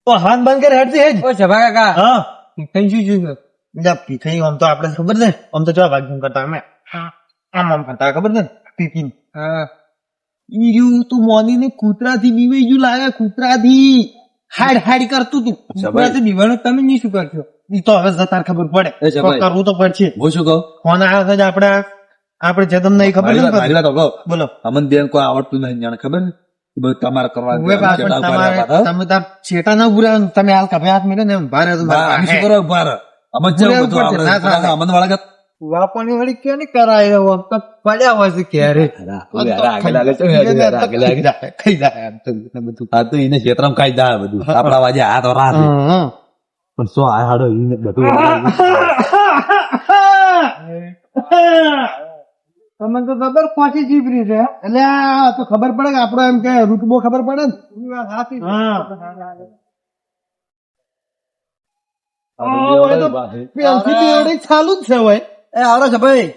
તો હાન બંધ કરે હેડતી હેજ. ઓ સભા કાકા હા કઈ શું શું એટલે પીઠાઈ આમ તો આપણે ખબર છે આમ તો ચા ભાગ કરતા અમે આમ આમ કરતા ખબર છે ને પીપી હા ઈ રહ્યું તું મોની ને કૂતરાથી બીવાઈ ગયું લાગે કૂતરાથી હાડ હાડ કરતું તું કૂતરાથી બીવાનું તમે નહીં શું કરશો ઈ તો હવે તાર ખબર પડે એ છે ભાઈ. કરવું તો પડશે હું શું કહું ફોન આવ્યો છે આપણે જે તમને ખબર મારી વાત નથી તો કહો બોલો અમન બેન કોઈ આવડતું નહીં જાણે ખબર ને એ બધું તમારે કરવા હવે પાછળ તમે તાર છેટા ના ભૂરા તમે હાલ કભે હાથ મેળે ને ભારે હતું અમે શું કરો ભાર અમન છે ભૂરા બધું ઉપર છે, ના થાય. આપણે અમન વાળા વાપણી વળી કે નહીં કરાય વખત પડ્યા હોય છે ક્યારે ખાઈ જાય આમ તો બધું આ તો એને ક્ષેત્રમાં કાઈ દા બધું આપડા વાજે હાથ રાત હા પણ સો આ હાડો એને બધું તમને તો ખબર પહોંચી જીભરી છે એટલે આ તો ખબર પડે કે આપડો એમ કે રૂટબો ખબર પડે ને ચાલુ જ છે હોય એ આવડો છે ભાઈ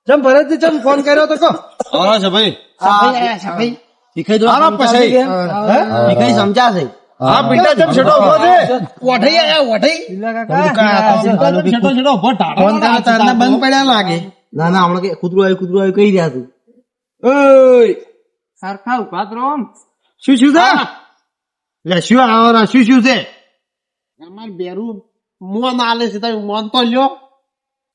ચમ ભરતજી ચમ ફોન કર્યો તો કહો છે ભાઈ સમજાશે હા પીટા ચમ છેટો ઉભો છે ઓઠઈ આયા ઓઠઈ ફોન કર્યો તારને બંધ પડ્યા લાગે ના ના હમણાં કૂતરું આવ્યું કહી રહ્યા તું ઓય સરખા ઉભા તો રહો આમ. શું શું છે લે શું આવરા શું શું છે અમાર બેરું મોન આલે છે તમે મોન તો લ્યો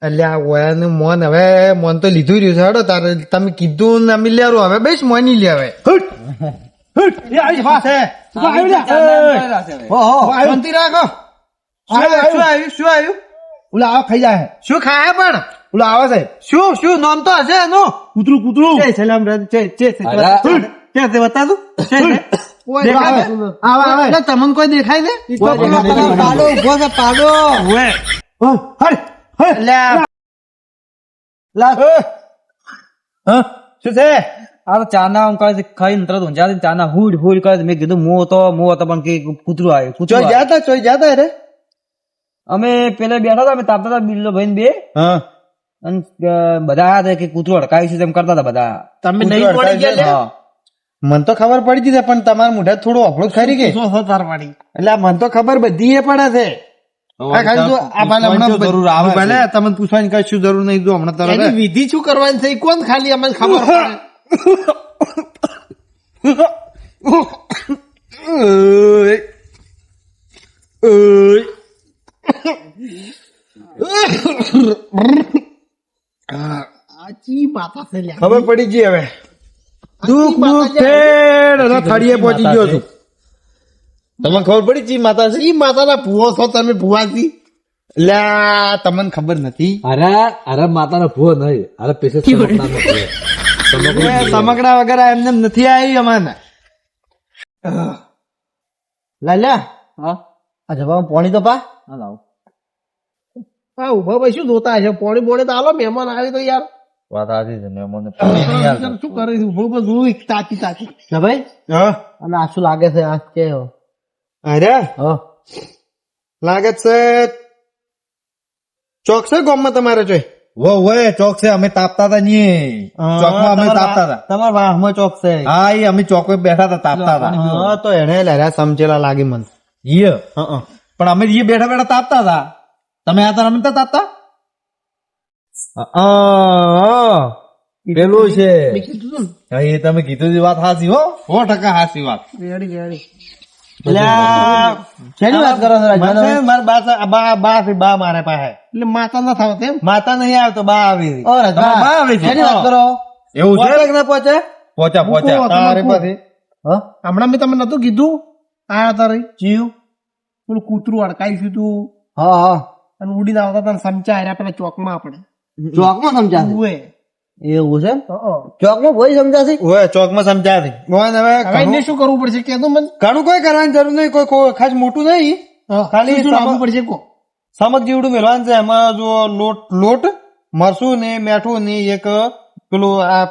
એટલે આ ઓયાનું મોન હવે મોન તો લીધું રહ્યું છે હેડો તારે તમે કીધું ને અમે લેરું હવે બેસ મોની લે હવે એ આવી પાસે શાંતિ રાખો શું આવ્યું ઓલા આવો ખાઈ જાય શું ખાય પણ ઓલા આવે છે શું નામ તો હશે એનું કૂતરું જય સલામ બતા દઉં આવે તમને કોઈ દેખાય ને પાડો ઉભો છે પાડો શું છે આ તો ચાના આમ કહે છે ખાઈને તરત ઊંઝા ચાના હુડ હુડ કરે છે. મેં કીધું મો હતો પણ કે કૂતરું આવ્યું કૂતરું આવ્યું. ચોઈ જતા રે અમે પેલા બેઠા હતા અમે તાપતા હતા બિલ્લો ભાઈ બે હા અને બધા હતા કે કૂતરું અડકાયું છે તેમ કરતા હતા બધા તમે નહીં પડી ગયા લે? હા. મને તો ખબર પડી હતી પણ તમારા મોઢા થોડું અફળું ખરી ગઈ એટલે મને તો ખબર બધી એ પડે છે આ ખાલી જો આ ભલે હમણાં જરૂર આવે છે. ભલે તમને પૂછવાની કશું જરૂર નહીં જો હમણાં તરત વિધિ શું કરવાની છે કોણ ખાલી અમને ખબર ખબર પડી ગઈ હવે દુઃખ થળીએ પહોંચી ગયો છું તમને ખબર પડી જી માતા છે માતાના ભૂવો છો તમે ભૂવાથી લ્યા તમને ખબર નથી અરે માતાનો ભૂવો નહીં અરે પેશે સમકડા વગર એમને નથી આવી અમાને લાલ્યા હા આ જવા પાણી તો પા હા લાવો હા ઉભા ભાઈ શું જોતા હશે પાણી બોડે તો આલો મહેમાન આવી તો યાર વાત આજી છે મહેમાન શું કરે છે ઉભો ઉભો જોઈ તાકી તાકી ના ભાઈ હા અને આ શું લાગે છે આ કે અરે હા લાગે છે ચોક છે ગામમાં તમારે જોઈ ચોક છે અમે તાપતા હતા ચોકમાં અમે તાપતા હતા તમારા વાહમાં ચોક છે હા એ અમે ચોક પર બેઠા હતા તાપતા હતા હા તો એને લહેરા સમજેલા લાગે મને પણ અમે એ બેઠા બેઠા તાપતા હતા તમે આ તમે તો તાપતા પેલું છે હા, એ તમે કીધું એ વાત હાચી હો 100% હાચી વાત શેની વાત કરો છો રાજભાઈ? મારા બા મારે પાસે એટલે માતા ના થાવ તેમ માતા નહીં આવતો બા આવી ઓ રાજભાઈ, બા આવી શેની વાત કરો એવું છે પહોંચે કે ના પહોંચે? પહોંચ્યા તારે પછી હા? હમણાં મેં તમને નતું કીધું આ તારે જીવ પેલું કૂતરું અડકાઈ તું હા હા અને ઉડીને આવતા તને સમચા હાર્યા પેલા ચોકમાં આપણે ચોકમાં સમજાશે ઉએ એવું છે ચોકમાં કોઈ સમજાશે ઓય ચોકમાં સમજાવી હવે શું કરવું પડશે કે મને ઘણું કોઈ કરવાની જરૂર નહીં કોઈ ખાસ મોટું નહીં ખાલી શું લાવવું પડશે કો સમક જેવડું મેળવાનું છે એમાં જો લોટ મરસું ને મેઠું ને એક પેલું આ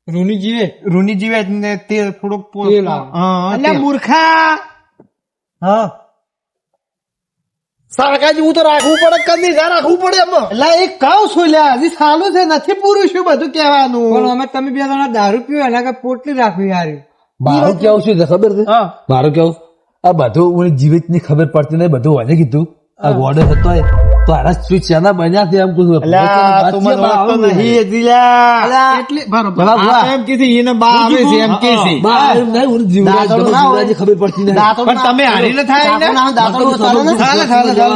રૂની જીવે ને તે થોડુંક મૂર્ખા હા સારકા જેવું તો રાખવું પડે કદી રાખવું પડે એમાં એટલે એક કાવ છું લ્યા હજી સાલું છે નથી પૂરું શું બધું કહેવાનું પણ અમે તમે બે જણા દારૂ પીવો એના કે પોટલી રાખવી યાર મારું કેવું શું છે ખબર છે હા મારું કેવું આ બધું મને જીવિત ની ખબર પડતી નહીં, બધું વાલે કીધું આ ગોડો હતો તો આરા સ્વીટ શેના બન્યા છે એમ પૂછું. અલ્યા તું મને ઓળખતો નહીં એજીલા. એટલે બરોબર આ એમ કીધી એને બા આવે છે એમ કે છે. બા એમ નહીં, મને જીવરાજ ખબર પડતી નહીં. પણ તમે હારીને થાય ને ચાલે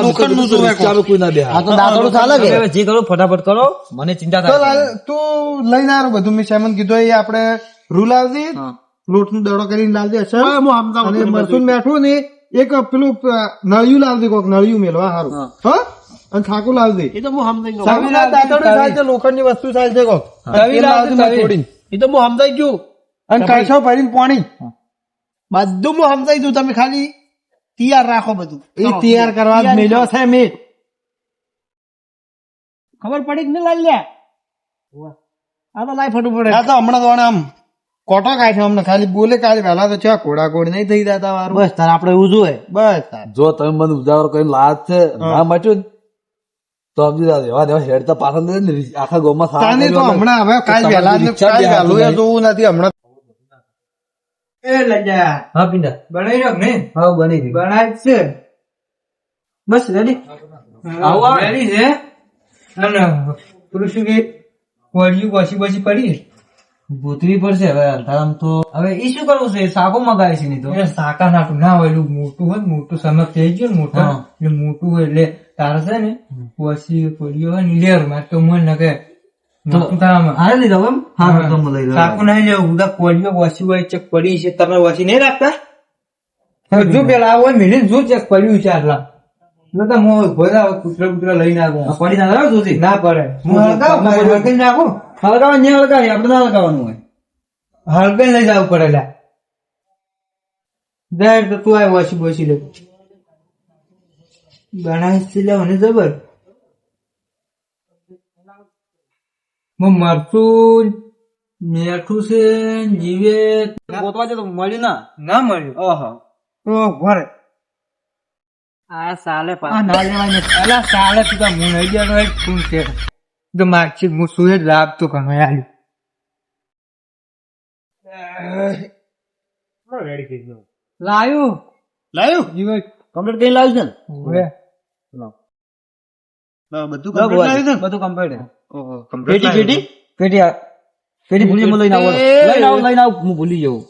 લોખંડનું જોવે કોણ. ચાલો કોઈ ના બે આ તો દાદોડું ચાલે કે હવે જે કરો ફટાફટ કરો, મને ચિંતા તો થાય છે. તું લઈને આરો બધું. મેં સેમન કીધું એ આપણે રૂ લાવજે, લોટ નું દડો કરીને લાવજે અસર. અને મરસું મેઠું ને એક પેલું નળિયું લાવજે, કોક નળિયું મેળવા સારું. હા, અને થાકું લાવજે. એ તો હું સમજાઈ ગયો. સાવીના દાંતરડું થાય છે, લોખંડની વસ્તુ થાય છે કોક. તવી લાવજે, તેલ તવી. થોડીને. એ તો હું સમજાઈ ગયું. અને કળશો ભરીને પાણી બધું હું સમજાઈ દઉં, તમે ખાલી તૈયાર રાખો બધું. એ તૈયાર કરવા જ મેલ્યો છે મેં. ખબર પડી કે નહીં લાલ્યા? આ તો લાઈ ફટું પડે. આ તો હમણાં તો આમ કોટો કાઢ્યો અમને, ખાલી બોલે કાલે વહેલા તો ચા ઘોડા ઘોડ નહીં થઈ જતા વારું. બસ તાર આપડે એવું જોઈએ. બસ તાર. જો તમે મને ઉજાગરો કરીને લાજ છે ના મચ્યું ને તો સમજી જાવ એવા દેવા હેડ તો પાછળ ને આખા ગામમાં સારા તાને તો હમણાં હવે કાલ વહેલા ને કાલ વહેલું એ જોવું નથી હમણાં. એ લજા. હા પિંડા. બનાવી રહ્યો ને? હા બની ગઈ. બનાવી છે. બસ રેડી. આવો રેડી છે. અને પેલું શું કે કોળિયું બસી બસી પડી ભૂતવી પડશે હવે અંધારામ તો. હવે એ શું કરવું છે? શાકો મગાવે છે નહીં તો શાકા નાટું ના હોય, એટલું મોટું હોય, મોટું સમજ થઈ ગયું ને મોટા એટલે મોટું હોય એટલે તારે છે ને પછી કોળિયો હોય ને લેર માં તો મન નકે હારે લઈ જાવ એમ. હા તો લઈ જાવ. શાકું નહીં લેવું, બધા કોળિયો વસી હોય ચેક પડી છે. તમે વસી નહીં રાખતા? જો પેલા આવો મિલી જો ચેક પડ્યું છે આટલા કૂતરા લઈને આવો. પડી ના લાવ જોતી ના પડે. હું હળગાવ નાખું. હળગાવા ને હળગાવી આપડે ના હળગાવાનું હોય. હળગાઈ લઈ જવું પડે. લ્યા જાય તો તું આય વસી બસી લે બનાવી લેવાની જબર. મરચું મેઠું છે જીવે ગોતવા છે તો મળ્યું ના મળ્યું. ઓહો ભરે આ સાલે ના લેવાય પેલા સાલે તું હું નહીં ગયો શું છે તો માગછી હું શું જ લાભતો ઘણો આવ્યું. લાયું જીવે કમ્પ્લીટ કઈ લાવ્યું છે ને? બધું કમ્પ્લીટ. પેટી ભૂલી મને લઈને આવો. હું ભૂલી જવું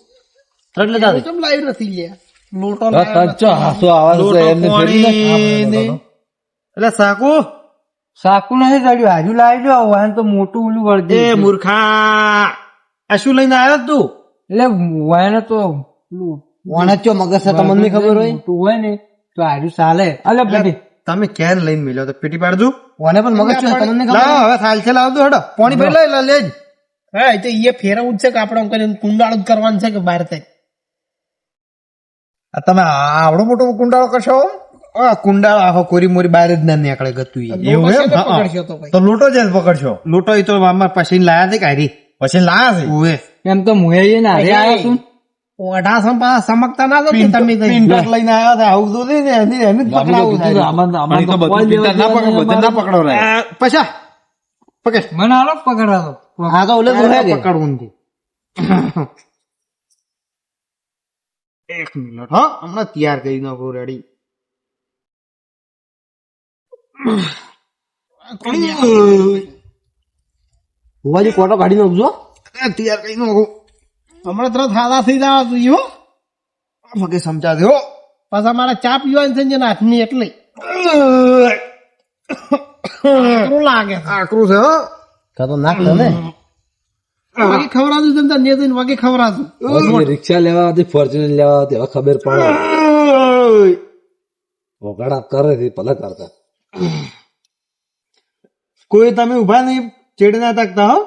એટલે લાવ્યું નથી લે. એટલે સાકુ નથી ચડ્યું હાજુ લાવી દો. વાહન તો મોટું ઓલું વળગે. મૂર્ખા આ શું લઈને આવ્યો તું? એટલે વાહન તો વાણચો મગજ છે તમને ખબર હોય મોટું હોય ને તો હાજુ ચાલે. અલે પેટી તમે ક્યાં લઈને મેલ્યો તો પેટી પાડજો. વાને પણ મગજ છે તમને ખબર. લાવ હવે થાલ છે લાવજો હેડો પાણી ભરી લઈ લેજ. હા એ તો એ ફેરવું છે કે આપણે કુંડાળું જ કરવાનું છે કે બહાર થાય. તમે આવડો મોટો કુંડાળો કરશો? કુંડાળો આખો કોરી મોરી બહાર જ ના નીકળે ગતું. એવું એમ? તો લોટો જ પકડશો? લોટો એ તો અમારા પછી લાયા છે કાઢી પછી લાયા છે. ઓએ એમ તો મુએ ને આવ્યા છું. ઓઢા સમકતા ના તમે પિંટોટ લઈને આવ્યા હતા. આવું તો નહીં ને એને જ પકડાવું થાય. ના પકડો પછા પકડ મને આલો પકડાવો. આ તો ઓલે પકડવું નથી. એક મિનિટ હા હમણાં તૈયાર કરી નાખો. રેડી હોવાજી કોટો કાઢી નાખજો. તૈયાર કરી નાખો હમણાં તરત સાદા થઈ જવા જોઈએ. મગે સમજા દો પાછા મારા ચા પીવાની છે હાથની એટલે લાગે. આકરું છે કા તો નાખ ને વાગે ખવડાવું છે ને વાગે ખવડાવું. રિક્ષા લેવા હતી, ફોર્ચ્યુનર લેવા હતી, હવે ખબર પડે વગાડા કરે છે ભલે કરતા. કોઈ તમે ઉભા નહીં ચેડ ના તાકતા હો.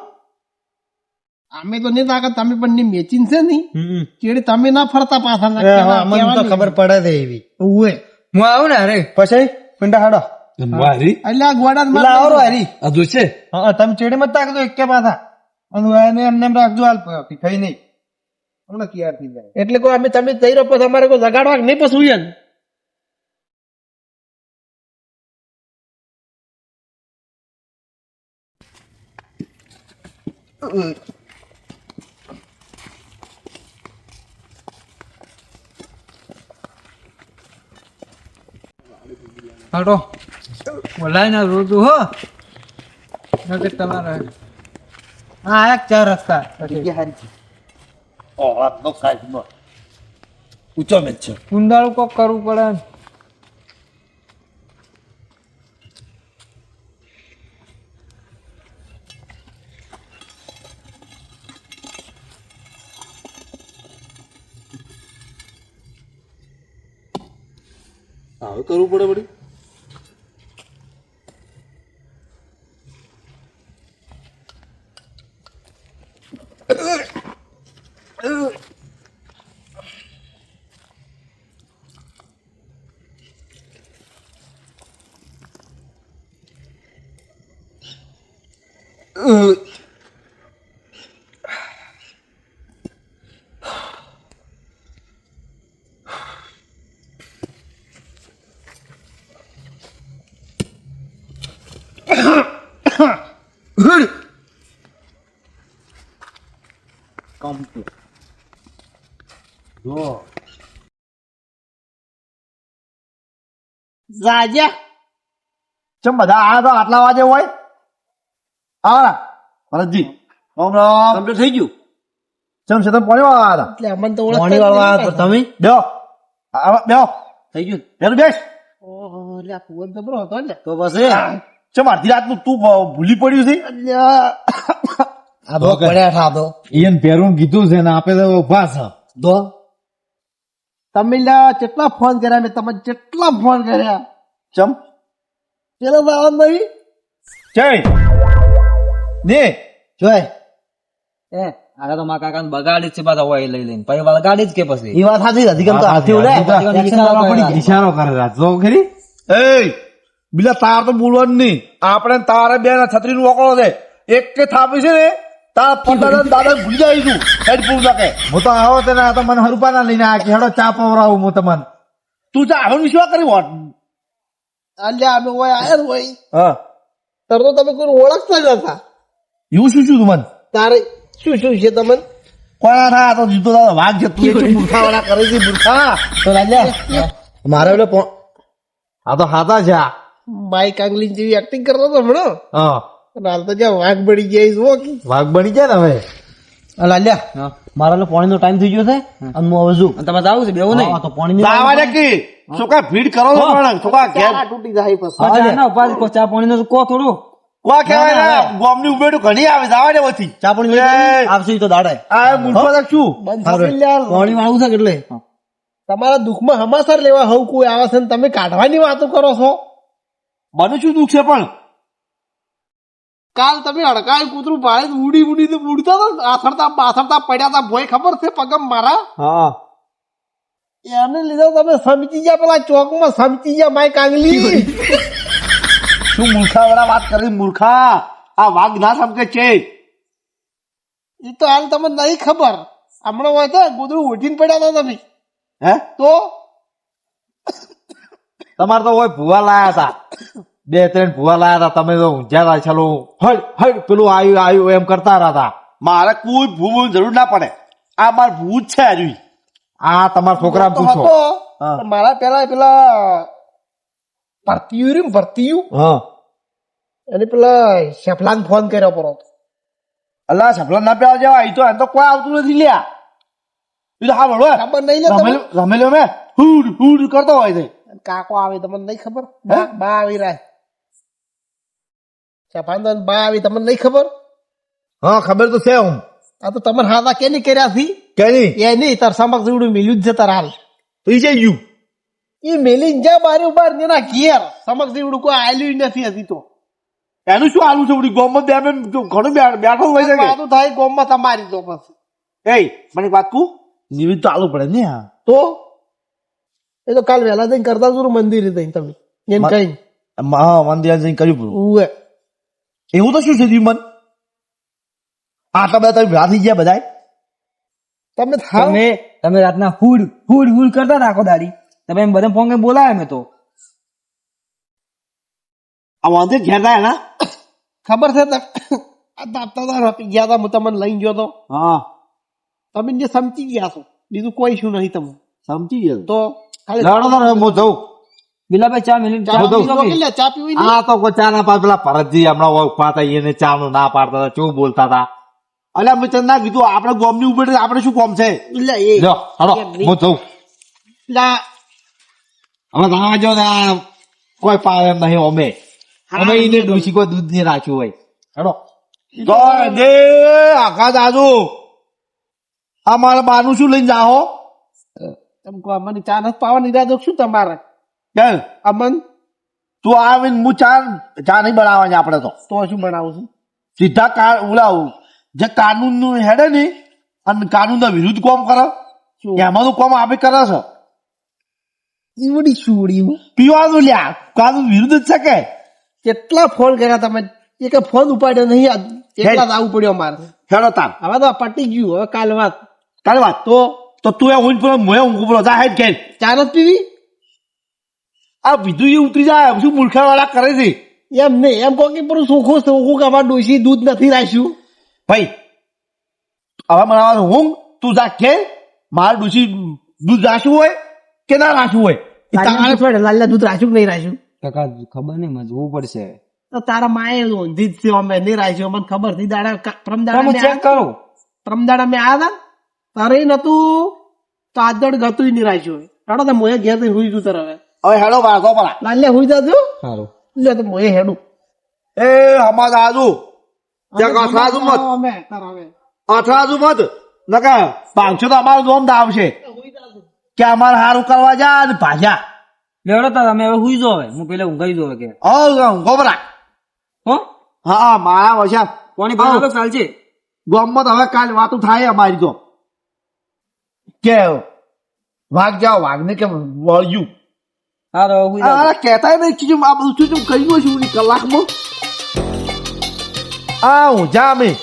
અમે તો નહીં તાકત. તમે પણ મેચિંગ છે નહીં ચેડે તમે ના ફરતા પાછા તો ખબર પડે છે એવી. હું આવું ને અરે પછી પિંડા હાડો એટલે આ ગોડા આવરો હારી આ જો છે. તમે ચેડે મત તાકજો એક પાછા અને એમને રાખજો હાલ થઈ નહીં હમણાં તૈયાર થઈ જાય. એટલે કોઈ અમે તમે તૈયાર પછી અમારે કોઈ જગાડવા નહીં પછી હાટો બોલાય ના રોતું હો નકર તમારે હા એક ચાર રસ્તા ઊંચો મેચ છે કુંડાળું કોક કરવું પડે ને. હવે કરવું પડે વળી રાજા ચમ બધા આ તો આટલા વાગે હોય આવા ભરતજી રામ રામ કમ્પ્લીટ થઈ ગયું ચમ છે તમે પાણી વાળવા આવ્યા એટલે અમને તો પાણી વાળવા આવ્યા તો તમે બેહો બેહો થઈ ગયું પેલું બેસ ઓહો એટલે આ કુવર જબરો હતો ને તો પછી ચમ અડધી રાતનું તું ભૂલી પડ્યું છે આ બહુ પડ્યા થા તો એને પેરું કીધું છે ને આપે તો ઉભા છે તો તમે કેટલા ફોન કર્યા મેં તમે કેટલા ફોન કર્યા ચમ પેલો બાવા નહીં જય ને જોય એ આને તો મારા કાકાને બગાડી જ છે બધા હોય લઈ લઈને પછી બગાડી જ કે પછી એ વાત સાચી અધિકમ તો હાથી ઉડે ઈશારો કરે રાજો ખરી એ બીલા તાર તો બોલવાનું નહીં આપણે તારે બે છત્રી નું ઓકળો છે એક કે થાપી છે ને તાર પંદર દાદા ભૂલી જાય તું હેડફોન નાખે હું તો આવો તેને આ તો મને હરુપા ના લઈને આ કે હેડો ચા પવરાવું હું તમને તું ચા હવે વિશ્વાસ કરી વોટ અલ્યા અમે હોય આયર હોય હા તર તો તમે કોઈ ઓળખતા જ હતા એવું શું છું તું મને તારે શું શું છે તમને કોના થા તો જીતો દાદા વાઘ છે તું એ મૂર્ખા વાળા કરે છે મૂર્ખા તો રાજા મારે એટલે આ તો હાથા છે આ માઈક આંગલી જેવી એક્ટિંગ કરતો હતો હમણાં હા હાલ તો જ્યાં વાઘ બળી જાય જુઓ કે વાઘ બની જાય ને હવે લાલ્યા મારા એટલે પાણીનો ટાઈમ થઈ ગયો છે અને હું હવે છું તમારે આવું છે બેવું નહીં તો પાણી દાવા દે કે છોકરા ભીડ કરો છો પણ છોકરા ઘેર તૂટી જાય પછી ના ઉપાધિ કો ચા પાણી નો કો થોડું કો કહેવાય ને ગોમની ઉભેડું ઘણી આવે દાવા દે વથી ચા પાણી આવશે ઈ તો દાડે આ મૂર્ખો તો શું પાણી વાળું છે એટલે તમારા દુઃખમાં હમાસર લેવા હવ કોઈ આવે છે ને તમે કાઢવાની વાતો કરો છો મને શું દુઃખ છે પણ કાલ તમે અડકાય કૂતરું ભાડે ઉડી ઉડી ઉડતા હતા આથરતા પાથરતા પડ્યા હતા ભોય ખબર છે પગમ મારા હા એને લીધે તમે સમજી ગયા પેલા ચોકમાં સમજી ગયા માય કાંગલી શું મૂર્ખા વાળા વાત કરી મૂર્ખા આ વાઘ ના સમકે છે એ તો હાલ તમને નહીં ખબર હમણાં હોય તો કૂતરું ઉઠીને પડ્યા હતા તમે હે તો તમારે તો હોય ભૂવા લાયા હતા બે ત્રણ ભૂવા લાયા હતા તમે તો ઊંઝ્યા હતા ચાલો હડ હડ પેલું આવ્યું આવ્યું એમ કરતા હતા મારે કોઈ ભૂવું જરૂર ના પડે આ માર ભૂત છે હજુ આ તમારા છોકરા પૂછો પણ મારા પેલા ભરતીયું રહ્યું ભરતીયું હા અને પેલા શેફલાન ફોન કર્યો પડો અલ્લા સપલા ના પેલા જેવા અહીં તો એમ તો કોઈ આવતું નથી લ્યા એ તો હા બરોબર ખબર નહીં લે તમને? રમેલો મેં હુડ હુડ કરતો હોય છે કાકો આવે તમને નહીં ખબર બા આવી રહ્યા શેફાન બા આવી તમને નહીં ખબર હા ખબર તો છે હું આ તો તમારે હાથા કેની કર્યા થી કેની એ નહીં તાર સમક્ષ જેવડું મિલ્યું જ છે તાર હાલ તો ઈ જઈ ગયું એ મેલી જા બારી બાર એના ઘેર સમક્ષ જેવડું કોઈ આલ્યું નથી હજી તો એનું શું આલું છે ઉડી ગોમમાં બે ઘણું બેઠો હોય છે વાતું થાય ગોમમાં તમારી તો પછી એ મને વાત કહું નિવિધ તો આલું પડે ને હા તો એ તો કાલ વહેલા જઈને કરતા જુરું મંદિરે જઈને તમે એમ કઈ હા મંદિર જઈને કર્યું પૂરું ઉવે એવું તો શું છે મન આટલા બધા તમે ભેગા થઈ ગયા બધા તમે થાવ તમે રાતના હુડ હુડ હુડ કરતા રાખો દાડી તમે એમ બધા ફોન બોલાવે મેં તો આ વાંધે ઘેર થાય ના ખબર છે આ દાતા ગયા હતા હું તમને લઈ ગયો તો હા તમે જે સમજી ગયા છો બીજું કોઈ શું નહીં તમે સમજી ગયો તો ખાલી લડો તો હું જઉં બિલાભાઈ ચા મિલી ચા બધું. પીવો કે? ચા પીવી આ તો કોઈ ચા ના પાડ પેલા ભરતજી હમણાં ઉભા હતા એને ચા નું ના પાડતા હતા કેવું બોલતા હતા અલ્યા મેં તને ના કીધું આપણે ગોમની ઉપર આપણે શું કોમ છે જો હાલો હું જઉં હવે રાહ જો ને આ કોઈ પાડે એમ નહીં અમે એને ડોસી કોઈ દૂધ નહીં રાખ્યું હોય હેડો તો દે આખા દાદુ આ મારા બાનું શું લઈને જાઓ મને ચા નથી પાવાની ઈરાદો શું તમારે કેમ અમન તું આવીને હું ચા નહીં બનાવવાની આપણે તો શું બનાવું છું સીધા ઓલા જે કાનૂન નું હેડે ને અને કાનૂન ના વિરુદ્ધ કોમ કરે એમાંનું કોમ આપણે કરે છે ઈવડી સુડી પીવાનું લ્યા કાનૂન વિરુદ્ધ જ છે કે કેટલા ફોન કર્યા તમે એક ફોન ઉપાડ્યો નહીં એટલા જ આવવું પડ્યો અમારે હેડો તાર હવે તો પટી ગયું હવે કાલ વાત કાલે વાત તો તું એ ઊંઘ પડો મોએ ઊંઘ પડો જા હેડ કે ચા નથી પીવી આ બીજું એ ઉતરી જાય શું મૂર્ખા વાળા કરે છે એમ નહીં એમ કહો કે પેલું સોખું કે અમારે ડોસી દૂધ નથી રાખ્યું ભાઈ હવે મને ઊંઘ તું જા કે મારે ડૂસી દૂધ રાખ્યું હોય કે ના રાખ્યું હોય લાલ્લા દૂધ રાખ્યું કે નહીં રાખ્યું કાકા ખબર નહીં મને જોવું પડશે તો તારા માએ ઊંધી જ છે અમે નહીં રાખ્યું મને ખબર થી દાડા તમે ચેક કરો પ્રમદાડા મેં આવ્યા હતા તારે નતું તો આદડ ગતું નહીં રાખ્યું હેડો તો મોએ ઘેર થી હુઈ જુ તાર હવે હેડો વાગો પડા લાલ્યા હુઈ જજો સારું લે તો મોએ હેડું એ હમા દાદુ ત્યાં અથડાજુ મત અમે તાર હવે અથડાજુ મત નકા 500 તો અમારું દોમ દાવ છે કે અમારે હારું કરવા જા અને ભાજા લેવડો તા તમે હવે હુઈ જો હવે હું પેલા ઊંઘાઈ જો કે ગોબરા હો હા મારા વશા કોની બનાવો ચાલશે ગોમમાં તો હવે કાલ વાતું થાય અમારી તો કે વાઘ જાઓ વાઘને કેમ વળ્યું હારો હુઈ જા આ કહેતા નહીં ચીજ આ બધું શું કર્યું છું કલાકમાં આ હું જા મેં